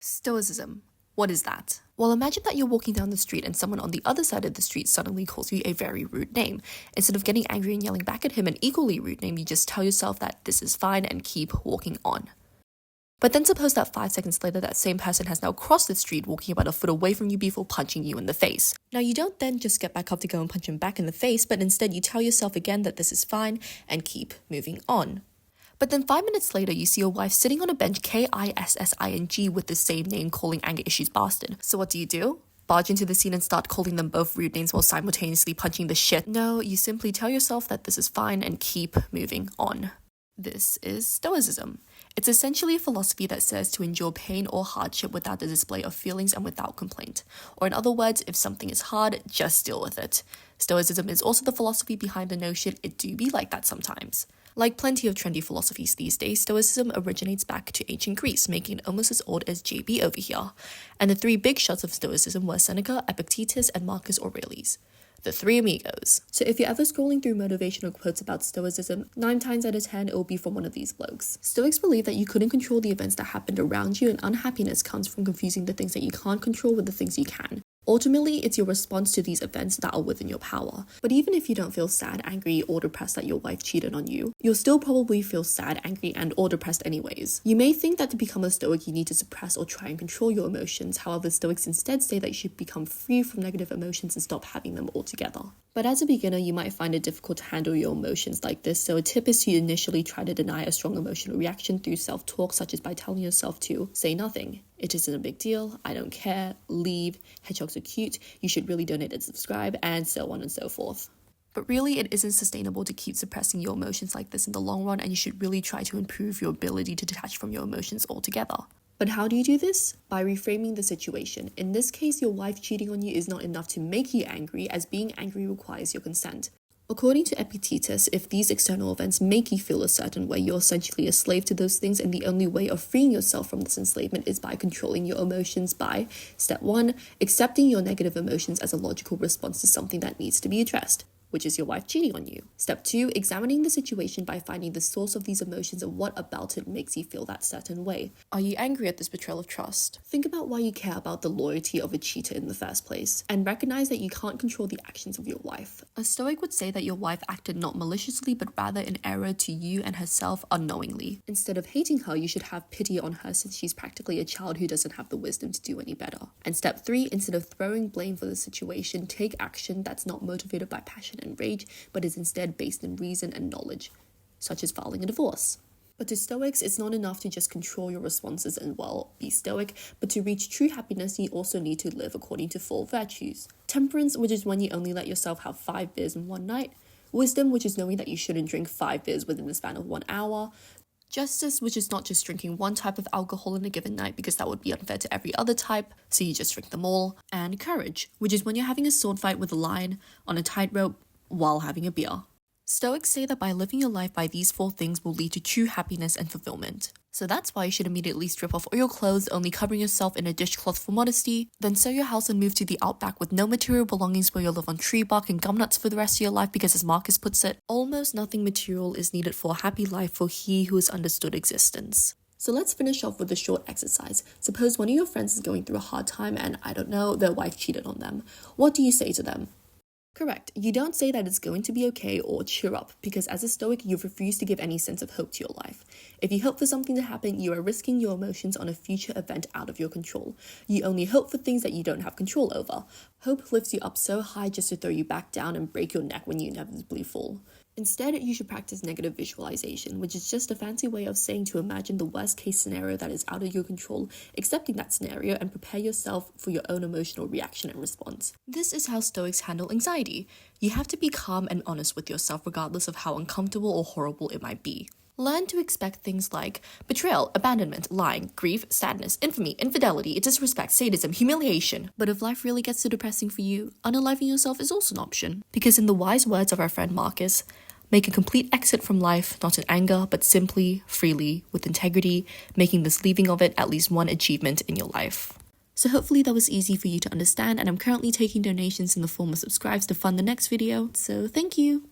Stoicism. What is that? Well, imagine that you're walking down the street and someone on the other side of the street suddenly calls you a very rude name. Instead of getting angry and yelling back at him an equally rude name, you just tell yourself that this is fine and keep walking on. But then suppose that 5 seconds later, that same person has now crossed the street, walking about a foot away from you before punching you in the face. Now, you don't then just get back up to go and punch him back in the face, but instead you tell yourself again that this is fine and keep moving on. But then 5 minutes later, you see your wife sitting on a bench, Kissing, with the same name, calling anger issues bastard. So what do? Barge into the scene and start calling them both rude names while simultaneously punching the shit? No, you simply tell yourself that this is fine and keep moving on. This is Stoicism. It's essentially a philosophy that says to endure pain or hardship without the display of feelings and without complaint. Or in other words, if something is hard, just deal with it. Stoicism is also the philosophy behind the notion it do be like that sometimes. Like plenty of trendy philosophies these days, Stoicism originates back to ancient Greece, making it almost as old as JB over here. And the 3 big shots of Stoicism were Seneca, Epictetus, and Marcus Aurelius. The 3 amigos. So if you're ever scrolling through motivational quotes about Stoicism, 9 times out of 10 it will be from one of these blokes. Stoics believe that you couldn't control the events that happened around you, and unhappiness comes from confusing the things that you can't control with the things you can. Ultimately, it's your response to these events that are within your power. But even if you don't feel sad, angry, or depressed that your wife cheated on you, you'll still probably feel sad, angry, and or depressed anyways. You may think that to become a Stoic, you need to suppress or try and control your emotions. However, Stoics instead say that you should become free from negative emotions and stop having them altogether. But as a beginner, you might find it difficult to handle your emotions like this, so a tip is to initially try to deny a strong emotional reaction through self-talk, such as by telling yourself to say nothing. It isn't a big deal, I don't care, leave, hedgehogs are cute, you should really donate and subscribe, and so on and so forth. But really, it isn't sustainable to keep suppressing your emotions like this in the long run, and you should really try to improve your ability to detach from your emotions altogether. But how do you do this? By reframing the situation. In this case, your wife cheating on you is not enough to make you angry, as being angry requires your consent. According to Epictetus, if these external events make you feel a certain way, you're essentially a slave to those things, and the only way of freeing yourself from this enslavement is by controlling your emotions by, step 1, accepting your negative emotions as a logical response to something that needs to be addressed, which is your wife cheating on you. Step 2, examining the situation by finding the source of these emotions and what about it makes you feel that certain way. Are you angry at this betrayal of trust? Think about why you care about the loyalty of a cheater in the first place, and recognize that you can't control the actions of your wife. A Stoic would say that your wife acted not maliciously, but rather in error to you and herself unknowingly. Instead of hating her, you should have pity on her, since she's practically a child who doesn't have the wisdom to do any better. And step 3, instead of throwing blame for the situation, take action that's not motivated by passion and rage, but is instead based in reason and knowledge, such as filing a divorce. But to Stoics, it's not enough to just control your responses and, well, be stoic, but to reach true happiness, you also need to live according to 4 virtues. Temperance, which is when you only let yourself have 5 beers in one night. Wisdom, which is knowing that you shouldn't drink 5 beers within the span of 1 hour. Justice, which is not just drinking one type of alcohol in a given night, because that would be unfair to every other type, so you just drink them all. And courage, which is when you're having a sword fight with a lion on a tightrope while having a beer. Stoics say that by living your life by these 4 things will lead to true happiness and fulfillment. So that's why you should immediately strip off all your clothes, only covering yourself in a dishcloth for modesty, then sell your house and move to the outback with no material belongings, where you'll live on tree bark and gum nuts for the rest of your life, because as Marcus puts it, almost nothing material is needed for a happy life for he who has understood existence. So let's finish off with a short exercise. Suppose one of your friends is going through a hard time and, I don't know, their wife cheated on them. What do you say to them? Correct. You don't say that it's going to be okay or cheer up, because as a Stoic, you've refused to give any sense of hope to your life. If you hope for something to happen, you are risking your emotions on a future event out of your control. You only hope for things that you don't have control over. Hope lifts you up so high just to throw you back down and break your neck when you inevitably fall. Instead, you should practice negative visualization, which is just a fancy way of saying to imagine the worst case scenario that is out of your control, accepting that scenario, and prepare yourself for your own emotional reaction and response. This is how Stoics handle anxiety. You have to be calm and honest with yourself regardless of how uncomfortable or horrible it might be. Learn to expect things like betrayal, abandonment, lying, grief, sadness, infamy, infidelity, disrespect, sadism, humiliation. But if life really gets too depressing for you, unaliving yourself is also an option. Because in the wise words of our friend Marcus, make a complete exit from life, not in anger, but simply, freely, with integrity, making this leaving of it at least one achievement in your life. So hopefully that was easy for you to understand, and I'm currently taking donations in the form of subscribes to fund the next video, so thank you!